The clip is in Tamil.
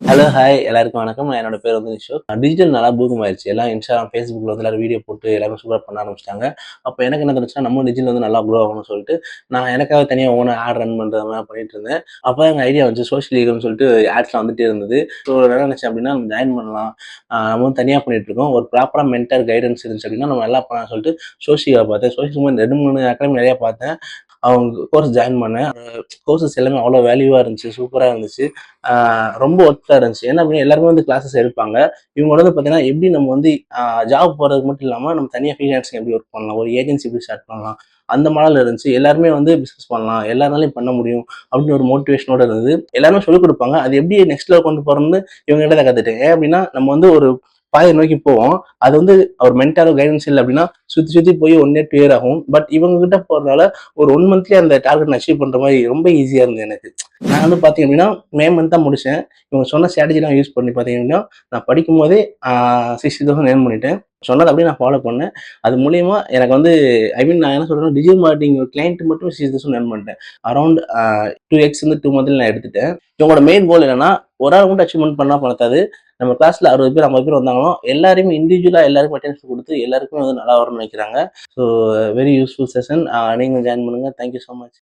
ஹலோ, ஹாய் எல்லாருக்கும் வணக்கம். என்னோட பேர் வந்து நிஷோ. டிஜிட்டல் நல்லா பூம் ஆயிருச்சு. எல்லாம் இன்ஸ்டாகிராம், ஃபேஸ்புக்ல வந்து எல்லாரும் வீடியோ போட்டு எல்லாரும் சூப்பரா பண்ண ஆரம்பிச்சுட்டாங்க. அப்ப எனக்கு என்ன தோணுச்சுன்னா, நம்ம டிஜிட்டல் வந்து நல்லா க்ரோ ஆகணும்னு சொல்லிட்டு, நான் எனக்காக தனியா ஓனா ஆட் ரன் பண்றது மாரி பண்ணிட்டு இருந்தேன். அப்பதான் எங்க ஐடியா வந்துச்சு. சோஷியல் ஈகம்னு சொல்லிட்டு ஆட்ஸ்லாம் வந்துட்டே இருந்தது. ஸோ என்ன நினைச்சேன் அப்படின்னா, நம்ம ஜாயின் பண்ணலாம். நம்ம வந்து தனியா பண்ணிட்டு இருக்கோம். ஒரு ப்ராப்பரா மென்டார் கைடன்ஸ் இருந்துச்சு அப்படின்னா, நம்ம நல்லா பண்ணலாம்னு சொல்லிட்டு சோஷியலா பார்த்தேன். சோஷியல் 2, 3 அகாடமி நிறைய பார்த்தேன். அவங்க கோர்ஸ் ஜாயின் பண்ணேன். கோர்சஸ் எல்லாமே அவ்வளோ வேல்யூவா இருந்துச்சு. சூப்பரா இருந்துச்சு. ரொம்ப ஒர்த்தா இருந்துச்சு. ஏன்னா அப்படின்னா எல்லாருமே வந்து கிளாஸஸ் எடுப்பாங்க. இவங்களோட வந்து பார்த்தீங்கன்னா, எப்படி நம்ம வந்து ஜாப் போறதுக்கு மட்டும் இல்லாம, நம்ம தனியா ஃப்ரீலான்சிங் எப்படி ஒர்க் பண்ணலாம்? ஒரு ஏஜென்சி எப்படி ஸ்டார்ட் பண்ணலாம்? அந்த மாடல் இருந்துச்சு. எல்லாருமே வந்து பிசினஸ் பண்ணலாம். எல்லாராலயும் பண்ண முடியும். அப்படின்னு ஒரு மோட்டிவேஷனோட இருந்தது. எல்லாருமே சொல்லிக் குடுப்பாங்க. அது எப்படி நெக்ஸ்ட் லெவல் கொண்டு போறோம்னு இவங்ககிட்ட தான் கத்துட்டேன். ஏன் அப்படின்னா, நம்ம வந்து ஒரு பாதைய நோக்கி போவோம். அது வந்து ஒரு மென்டாரோ கைடன்ஸ் இல்ல அப்படின்னா, சுத்தி சுத்தி போய் 1 இயர், 2 இயர் ஆகும். பட் இவங்க கிட்ட போறதுனால ஒரு 1 மந்த்லயே அந்த டார்கெட் அச்சீவ் பண்ற மாரி ரொம்ப ஈஸியா இருந்தது எனக்கு. நான் வந்து பார்த்தீங்க அப்படின்னா, மே மந்த் தான் முடிச்சேன். இவங்க சொன்ன ஸ்ட்ராட்டஜிலாம் யூஸ் பண்ணி பார்த்தீங்க அப்படின்னா, நான் படிக்கும்போதே 60,000 ஏர்ன் பண்ணிட்டேன். சொன்னத அப்படியே நான் ஃபாலோ பண்ணேன். அது மூலியமா எனக்கு வந்து நான் என்ன சொல்றேன்னா, டிஜிட்டல் மார்க்கெட்டிங் கிளையன்ட் மட்டும் 60,000 ஏர்ன் பண்ணிட்டேன். அரவுண்ட் 2x வந்து 2 மந்த்ல நான் எடுத்துட்டேன். இவங்களோட மெயின் கோல் என்னன்னா, ஒரு ஆள் மட்டும் அச்சீவ்மென்ட் பண்ணா பத்தாது. நம்ம கிளாஸ்ல 60 பேர், 50 பேர் வந்தாங்கன்னா, எல்லாரையுமே இண்டிவிஜுவலா எல்லாருக்கும் அட்டெண்டன்ஸ் குடுத்து, எல்லாருக்குமே வந்து நல்லா வரும்னு நினைக்கிறாங்க. So very useful session. நீங்களும் ஜாயின் பண்ணுங்க. Thank you so much.